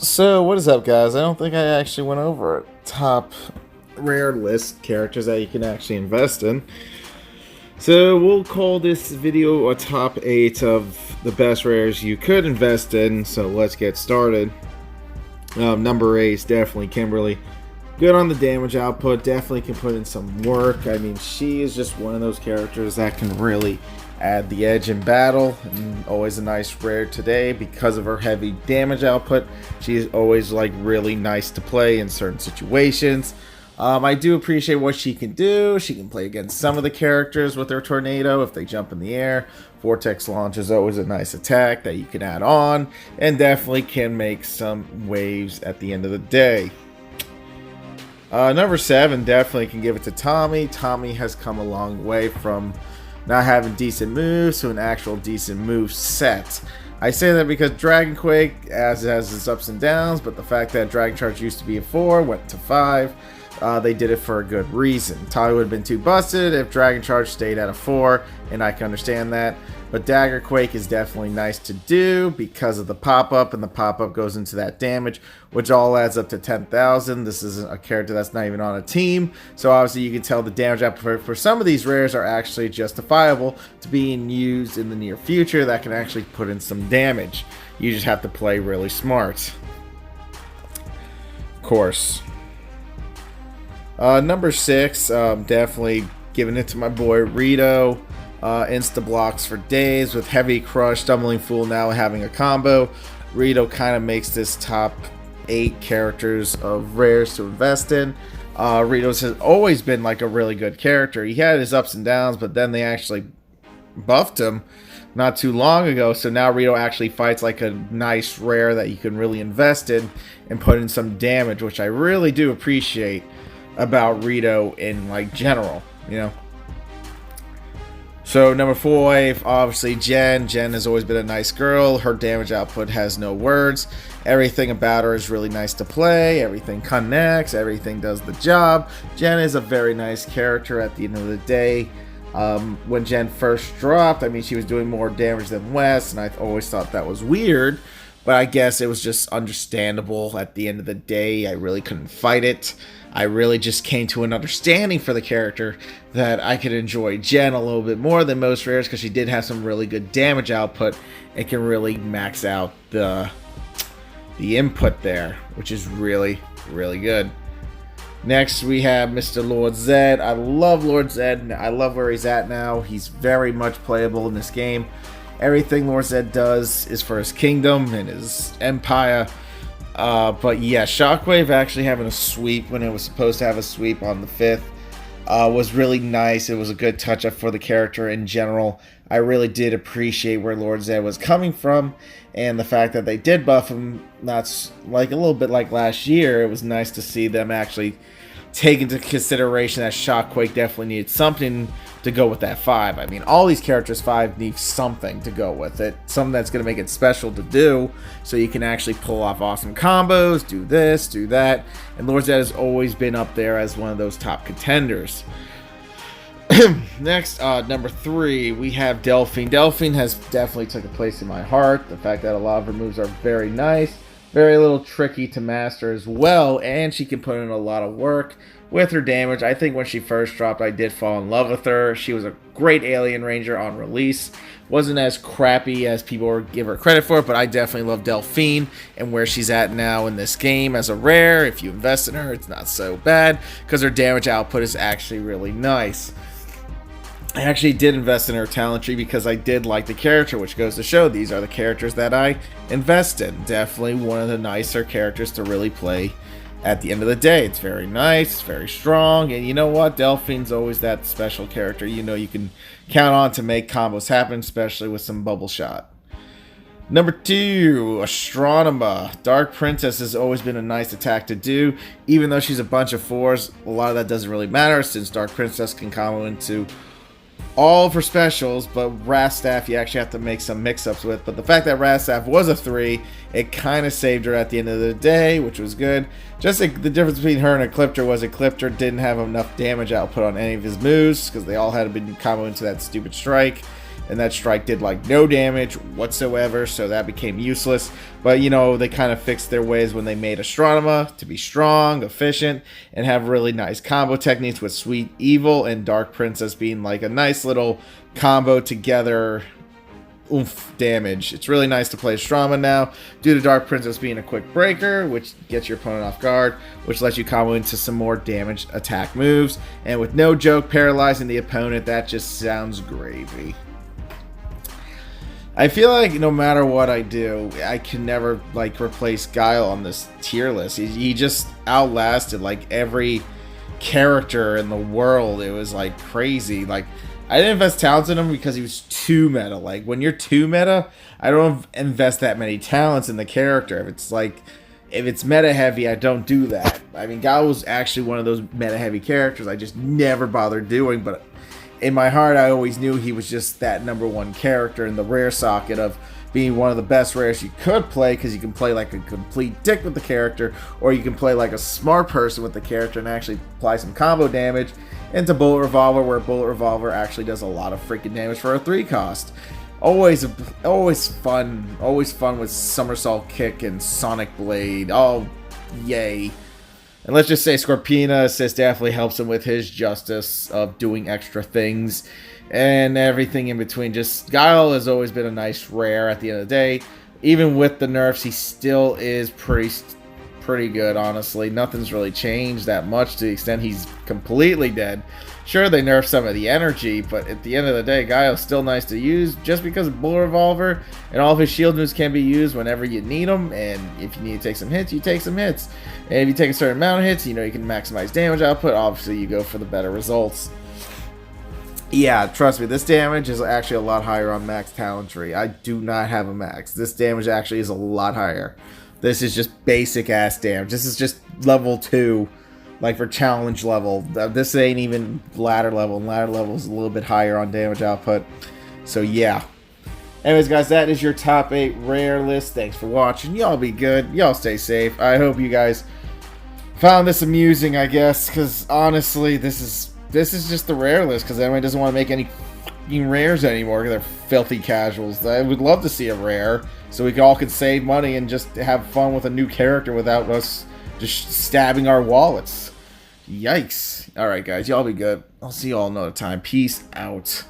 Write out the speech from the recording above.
So, what is up, guys? I don't think I actually went over top rare list characters that you can actually invest in. So, we'll call this video a top 8 of the best rares you could invest in. So, let's get started. Number 8 is definitely Kimberly. Good on the damage output, definitely can put in some work. I mean, she is just one of those characters that can really add the edge in battle, and always a nice rare today because of her heavy damage output. She's always like really nice to play in certain situations. I do appreciate what she can do. She can play against some of the characters with her tornado if they jump in the air. Vortex launch is always a nice attack that you can add on, and definitely can make some waves at the end of the day. Number 7, definitely can give it to Tommy. Tommy has come a long way from not having decent moves to an actual decent move set. I say that because Dragon Quake has its ups and downs, but the fact that Dragon Charge used to be a 4, went to 5, they did it for a good reason. Tommy would have been too busted if Dragon Charge stayed at a 4, and I can understand that. But Dagger Quake is definitely nice to do because of the pop-up, and the pop-up goes into that damage, which all adds up to 10,000. This is a character that's not even on a team, so obviously you can tell the damage output for some of these rares are actually justifiable to being used in the near future that can actually put in some damage. You just have to play really smart. Of course. Number 6, definitely giving it to my boy Rito. Insta blocks for days with Heavy Crush, Stumbling Fool now having a combo. Rito kind of makes this top 8 characters of rares to invest in. Ritos has always been like a really good character. He had his ups and downs, but then they actually buffed him not too long ago, so now Rito actually fights like a nice rare that you can really invest in and put in some damage, which I really do appreciate about Rito in like general, you know. So number 4, obviously Jen. Jen has always been a nice girl. Her damage output has no words. Everything about her is really nice to play. Everything connects. Everything does the job. Jen is a very nice character at the end of the day. When Jen first dropped, I mean, she was doing more damage than Wes, and I always thought that was weird. But I guess it was just understandable at the end of the day. I really couldn't fight it. I really just came to an understanding for the character that I could enjoy Jen a little bit more than most rares because she did have some really good damage output and can really max out the input there, which is really, really good. Next, we have Mr. Lord Zedd. I love Lord Zedd. I love where he's at now. He's very much playable in this game. Everything Lord Zedd does is for his kingdom and his empire. But yeah, Shockwave actually having a sweep when it was supposed to have a sweep on the 5th was really nice. It was a good touch-up for the character in general. I really did appreciate where Lord Zedd was coming from, and the fact that they did buff him, that's like a little bit like last year. It was nice to see them actually take into consideration that Shockwave definitely needed something to go with that 5. I mean, all these characters 5 need something to go with it. Something that's going to make it special to do, so you can actually pull off awesome combos, do this, do that. And Lord Zedd has always been up there as one of those top contenders. Next, number 3, we have Delphine. Delphine has definitely took a place in my heart. The fact that a lot of her moves are very nice, very little tricky to master as well, and she can put in a lot of work with her damage. I think when she first dropped, I did fall in love with her. She was a great alien ranger on release. Wasn't as crappy as people give her credit for, but I definitely love Delphine and where she's at now in this game as a rare. If you invest in her, it's not so bad because her damage output is actually really nice. I actually did invest in her talent tree because I did like the character, which goes to show these are the characters that I invest in. Definitely one of the nicer characters to really play at the end of the day. It's very nice, very strong, and you know what? Delphine's always that special character you know you can count on to make combos happen, especially with some bubble shot. Number 2, Astronema. Dark Princess has always been a nice attack to do, even though she's a bunch of 4s. A lot of that doesn't really matter since Dark Princess can combo into all of her specials, but Rastaff you actually have to make some mix-ups with. But the fact that Rastaff was a 3, it kind of saved her at the end of the day, which was good. Just like the difference between her and Ecliptor was Ecliptor didn't have enough damage output on any of his moves because they all had to be combo into that stupid strike. and that strike did like no damage whatsoever, so that became useless. But you know, they kind of fixed their ways when they made Astronema to be strong, efficient, and have really nice combo techniques with Sweet Evil and Dark Princess being like a nice little combo together. Oomph damage. It's really nice to play Strama now, due to Dark Princess being a quick breaker, which gets your opponent off guard, which lets you combo into some more damaged attack moves, and with no joke paralyzing the opponent, that just sounds gravy. I feel like no matter what I do, I can never like replace Guile on this tier list. He just outlasted like every character in the world. It was like crazy. Like, I didn't invest talents in him because he was too meta. Like, when you're too meta, I don't invest that many talents in the character. If it's meta heavy, I don't do that. I mean, Guile was actually one of those meta heavy characters I just never bothered doing, but in my heart, I always knew he was just that #1 character in the rare socket of being one of the best rares you could play, because you can play like a complete dick with the character, or you can play like a smart person with the character and actually apply some combo damage into Bullet Revolver, where Bullet Revolver actually does a lot of freaking damage for a 3 cost. Always fun with Somersault Kick and Sonic Blade. Oh, yay. And let's just say Scorpina Assist definitely helps him with his justice of doing extra things and everything in between. Just Guile has always been a nice rare at the end of the day. Even with the nerfs, he still is pretty good, honestly. Nothing's really changed that much to the extent he's completely dead. Sure, they nerfed some of the energy, but at the end of the day, Guile's still nice to use just because of Bullet Revolver, and all of his shield moves can be used whenever you need them, and if you need to take some hits, you take some hits. And if you take a certain amount of hits, you know you can maximize damage output, obviously you go for the better results. Yeah, trust me, this damage is actually a lot higher on max talent tree. I do not have a max. This damage actually is a lot higher. This is just basic ass damage. This is just level 2. Like for challenge level. This ain't even ladder level, and ladder level is a little bit higher on damage output. So yeah. Anyways, guys, that is your top 8 rare list. Thanks for watching. Y'all be good. Y'all stay safe. I hope you guys found this amusing, I guess, because honestly, this is just the rare list, because everyone doesn't want to make any fucking rares anymore because they're filthy casuals. I would love to see a rare so we all could save money and just have fun with a new character without us just stabbing our wallets. Yikes. Alright, guys, y'all be good. I'll see y'all another time. Peace out.